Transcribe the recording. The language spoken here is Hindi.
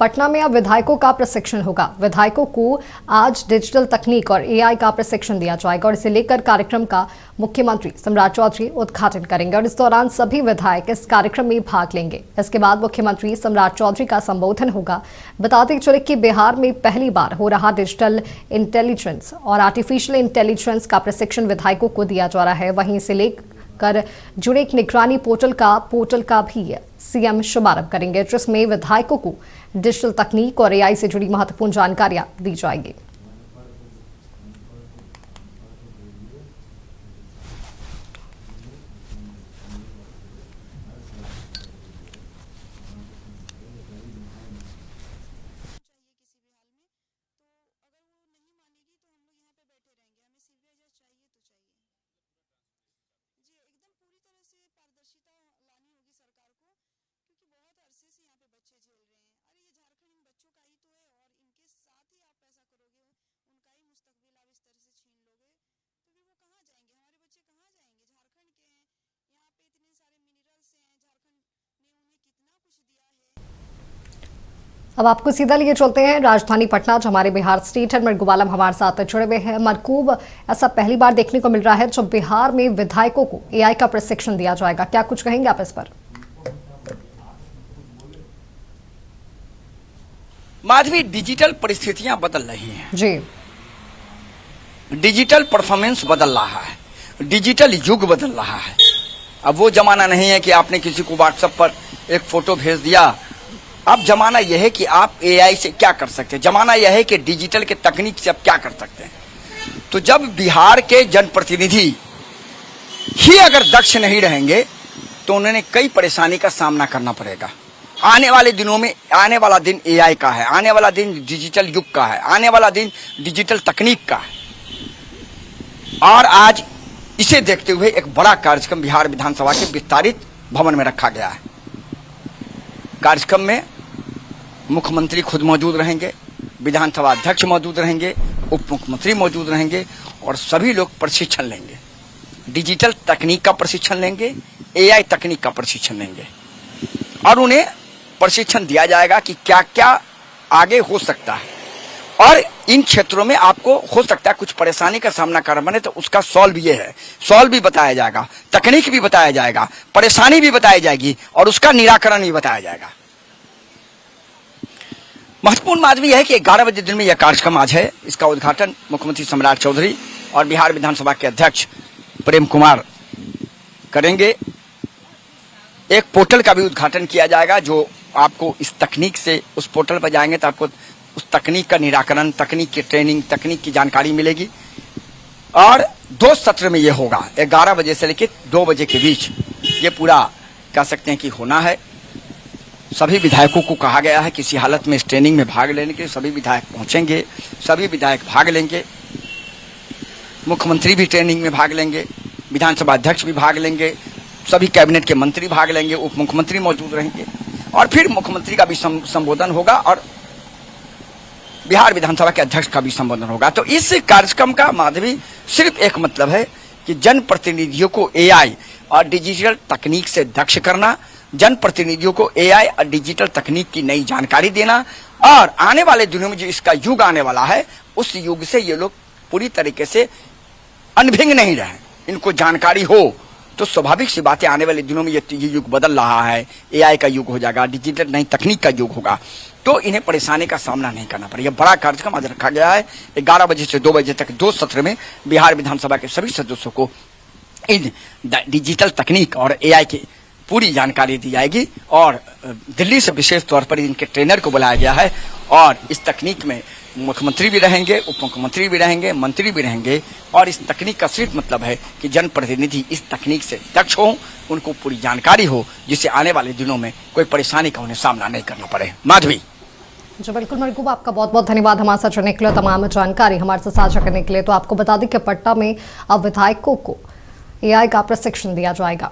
पटना में अब विधायकों का प्रशिक्षण होगा। विधायकों को आज डिजिटल तकनीक और एआई का प्रशिक्षण दिया जाएगा और इसे लेकर कार्यक्रम का मुख्यमंत्री सम्राट चौधरी उद्घाटन करेंगे और इस दौरान सभी विधायक इस कार्यक्रम में भाग लेंगे। इसके बाद मुख्यमंत्री सम्राट चौधरी का संबोधन होगा। बताते चले कि बिहार में पहली बार हो रहा डिजिटल इंटेलिजेंस और आर्टिफिशियल इंटेलिजेंस का प्रशिक्षण विधायकों को दिया जा रहा है। वहीं इसे लेकर जुड़े एक निगरानी पोर्टल का भी सीएम शुभारंभ करेंगे, जिसमें विधायकों को डिजिटल तकनीक और एआई से जुड़ी महत्वपूर्ण जानकारियां दी जाएंगी। अब आपको सीधा लिए चलते हैं राजधानी पटना, जो हमारे बिहार स्टेट हेड मरकूब आलम हमारे साथ जुड़े हुए हैं। मरकूब, ऐसा पहली बार देखने को मिल रहा है जब बिहार में विधायकों को एआई का प्रशिक्षण दिया जाएगा, क्या कुछ कहेंगे आप इस पर? माधवी, डिजिटल परिस्थितियां बदल रही हैं जी, डिजिटल परफॉर्मेंस बदल रहा है, डिजिटल युग बदल रहा है। अब वो जमाना नहीं है कि आपने किसी को व्हाट्सएप पर एक फोटो भेज दिया। अब जमाना यह है कि आप एआई से क्या कर सकते हैं, जमाना यह है कि डिजिटल के तकनीक से आप क्या कर सकते हैं। तो जब बिहार के जनप्रतिनिधि ही अगर दक्ष नहीं रहेंगे तो उन्हें कई परेशानी का सामना करना पड़ेगा। आने वाले दिनों में, आने वाला दिन एआई का है, आने वाला दिन डिजिटल युग का है, आने वाला दिन डिजिटल तकनीक का है। और आज इसे देखते हुए एक बड़ा कार्यक्रम बिहार विधानसभा के विस्तारित भवन में रखा गया है। कार्यक्रम में मुख्यमंत्री खुद मौजूद रहेंगे, विधानसभा अध्यक्ष मौजूद रहेंगे, उप मुख्यमंत्री मौजूद रहेंगे और सभी लोग प्रशिक्षण लेंगे। डिजिटल तकनीक का प्रशिक्षण लेंगे, एआई तकनीक का प्रशिक्षण लेंगे और उन्हें प्रशिक्षण दिया जाएगा कि क्या क्या आगे हो सकता है और इन क्षेत्रों में आपको हो सकता है कुछ परेशानी का सामना करना पड़े, तो उसका सॉल्व ये है, सॉल्व भी बताया जाएगा, तकनीक भी बताया जाएगा, परेशानी भी बताई जाएगी और उसका निराकरण भी बताया जाएगा। महत्वपूर्ण बात भी है कि 11 बजे दिन में यह कार्यक्रम आज है। इसका उद्घाटन मुख्यमंत्री सम्राट चौधरी और बिहार विधानसभा के अध्यक्ष प्रेम कुमार करेंगे। एक पोर्टल का भी उद्घाटन किया जाएगा, जो आपको इस तकनीक से, उस पोर्टल पर जाएंगे तो आपको उस तकनीक का निराकरण, तकनीक की ट्रेनिंग, तकनीक की जानकारी मिलेगी। और 2 सत्र में यह होगा, 11 बजे से लेकर 2 बजे के बीच ये पूरा कह सकते हैं कि होना है। सभी विधायकों को कहा गया है किसी हालत में इस ट्रेनिंग में भाग लेने के। सभी विधायक पहुंचेंगे, सभी विधायक भाग लेंगे, मुख्यमंत्री भी ट्रेनिंग में भाग लेंगे, विधानसभा अध्यक्ष भी भाग लेंगे, सभी कैबिनेट के मंत्री भाग लेंगे, उप मुख्यमंत्री मौजूद रहेंगे और फिर मुख्यमंत्री का भी संबोधन होगा और बिहार विधानसभा के अध्यक्ष का भी संबोधन होगा। तो इस कार्यक्रम का माधवी सिर्फ एक मतलब है कि जनप्रतिनिधियों को एआई और डिजिटल तकनीक से दक्ष करना, जनप्रतिनिधियों को एआई और डिजिटल तकनीक की नई जानकारी देना और आने वाले दिनों में जो इसका युग आने वाला है उस युग से ये लोग पूरी तरीके से अनभिज्ञ नहीं रहे, इनको जानकारी हो। तो स्वाभाविक सी बातें, आने वाले दिनों में ये युग बदल रहा है, एआई का युग हो जाएगा, डिजिटल नई तकनीक का युग होगा, तो इन्हें परेशानी का सामना नहीं करना पड़ेगा। बड़ा कार्यक्रम आज रखा गया है। 11 बजे से 2 बजे तक 2 सत्र में बिहार विधानसभा के सभी सदस्यों को इन डिजिटल तकनीक और एआई की पूरी जानकारी दी जाएगी और दिल्ली से विशेष तौर पर इनके ट्रेनर को बुलाया गया है और इस तकनीक में मुख्यमंत्री भी रहेंगे, उप मुख्यमंत्री भी रहेंगे, मंत्री भी रहेंगे और इस तकनीक का सिर्फ मतलब है कि जनप्रतिनिधि इस तकनीक से दक्ष हो, उनको पूरी जानकारी हो, जिससे आने वाले दिनों में कोई परेशानी का उन्हें सामना नहीं करना पड़े। माधवी जी बिल्कुल मरकूब, आपका बहुत बहुत धन्यवाद हमारे साथ जुड़ने के लिए, तमाम जानकारी हमारे साथ साझा करने के लिए। तो आपको बता दें कि पटना में अब विधायकों को एआई का प्रशिक्षण दिया जाएगा।